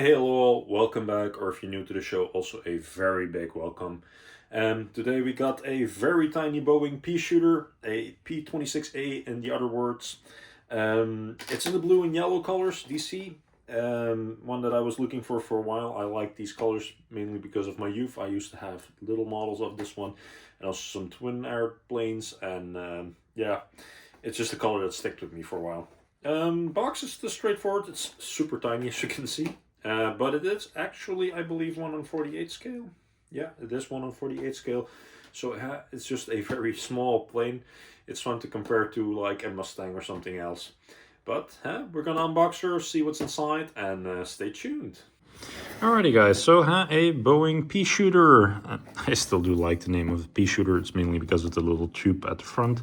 Hey hello all, welcome back, or if you're new to the show, also a very big welcome. Today we got a very tiny Boeing P-Shooter, a P-26A in the other words. It's in the blue and yellow colors, DC. One that I was looking for a while. I like these colors mainly because of my youth. I used to have little models of this one and also some twin airplanes, and yeah, it's just a color that stuck with me for a while. Box is just straightforward. It's super tiny, as you can see. But it is actually, I believe, 1/48 scale. Yeah, it is 1/48 scale. So it's just a very small plane. It's fun to compare to like a Mustang or something else. But we're gonna unbox her, see what's inside, and stay tuned. Alrighty guys, so a Boeing Peashooter. I still do like the name of the Peashooter. It's mainly because of the little tube at the front.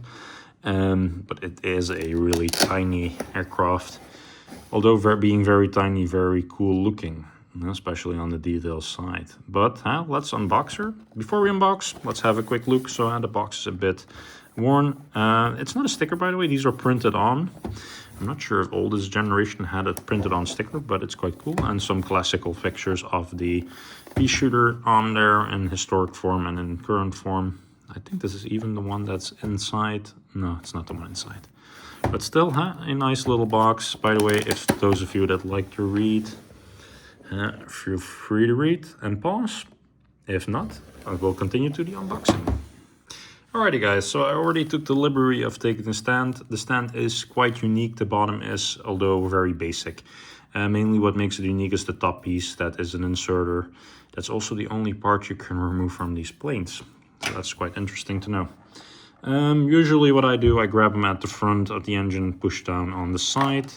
But it is a really tiny aircraft. Although being very tiny, very cool looking, especially on the details side. But let's unbox her. Before we unbox, let's have a quick look. So the box is a bit worn. It's not a sticker, by the way. These are printed on. I'm not sure if oldest generation had a printed on sticker, but it's quite cool. And some classical pictures of the Peashooter on there in historic form and in current form. I think this is even the one that's inside. No, it's not the one inside. But still, a nice little box. By the way, if those of you that like to read, feel free to read and pause. If not, I will continue to the unboxing. Alrighty guys, so I already took the liberty of taking the stand. The stand is quite unique. The bottom is, although very basic. Mainly what makes it unique is the top piece. That is an inserter. That's also the only part you can remove from these planes. So that's quite interesting to know. Usually what I do, I grab them at the front of the engine, push down on the side.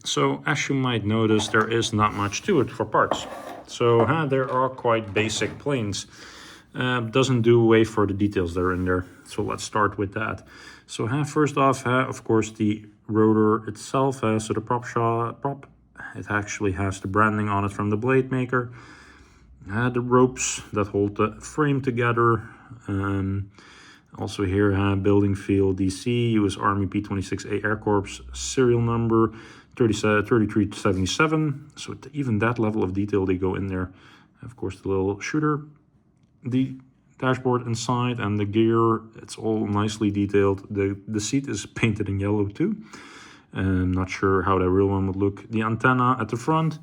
So as you might notice, there is not much to it for parts. So there are quite basic planes. Doesn't do away for the details that are in there. So let's start with that. So first off, of course, the rotor itself. So the prop, it actually has the branding on it from the blade maker. The ropes that hold the frame together. Also here, Bolling Field, DC, U.S. Army P-26A Air Corps, serial number 3377. So even that level of detail, they go in there. Of course, the little shooter, the dashboard inside, and the gear, it's all nicely detailed. The seat is painted in yellow too. I'm not sure how the real one would look. The antenna at the front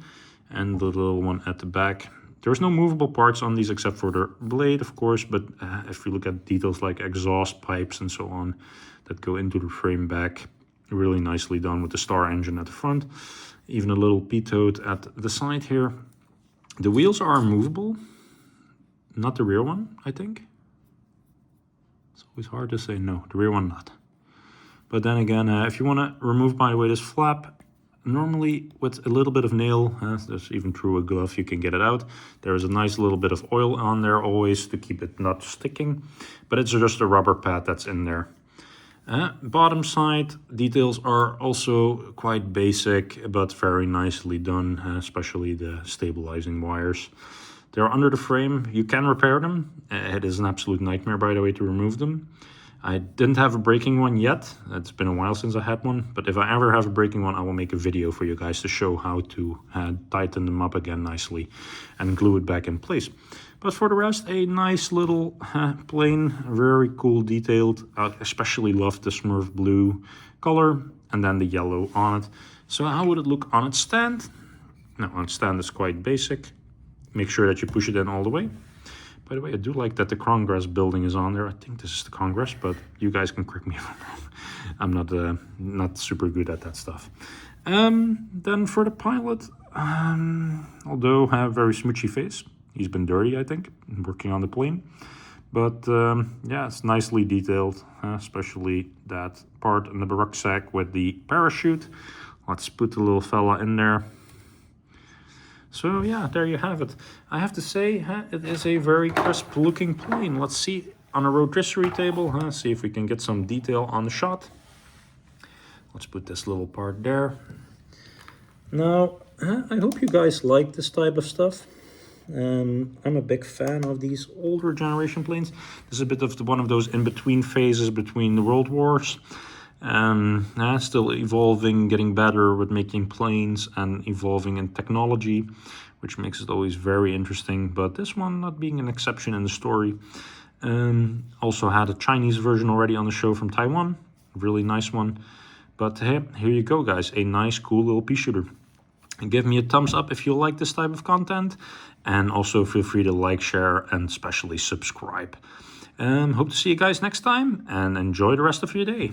and the little one at the back. There's no movable parts on these except for the blade, of course, but if you look at details like exhaust pipes and so on that go into the frame back, really nicely done with the star engine at the front. Even a little pitot at the side here. The wheels are movable, not the rear one, I think. It's always hard to say no, the rear one not. But then again, if you want to remove, by the way, this flap, normally with a little bit of nail, there's even through a glove you can get it out. There is a nice little bit of oil on there always to keep it not sticking, but it's just a rubber pad that's in there. Bottom side details are also quite basic but very nicely done, especially the stabilizing wires. They're under the frame. You can repair them. It is an absolute nightmare, by the way, to remove them. I didn't have a breaking one yet. It's been a while since I had one, but if I ever have a breaking one, I will make a video for you guys to show how to tighten them up again nicely and glue it back in place. But for the rest, a nice little plane, very cool detailed. I especially love the Smurf blue color and then the yellow on it. So how would it look on its stand? No, on its stand is quite basic. Make sure that you push it in all the way. By the way, I do like that the Congress building is on there. I think this is the Congress, but you guys can correct me if I'm wrong. I'm not super good at that stuff. Then for the pilot, although have a very smoochy face, he's been dirty, I think, working on the plane. But yeah, it's nicely detailed, especially that part in the rucksack with the parachute. Let's put the little fella in there. So yeah, there you have it. I have to say, it is a very crisp looking plane. Let's see on a rotisserie table, see if we can get some detail on the shot. Let's put this little part there. Now, I hope you guys like this type of stuff. I'm a big fan of these older generation planes. This is a bit of one of those in-between phases between the world wars. Still evolving, getting better with making planes and evolving in technology, which makes it always very interesting. But this one not being an exception in the story. Also had a Chinese version already on the show from Taiwan, really nice one. But hey, here you go, guys, a nice, cool little pea shooter. And give me a thumbs up if you like this type of content, and also feel free to like, share, and especially subscribe. Hope to see you guys next time, and enjoy the rest of your day.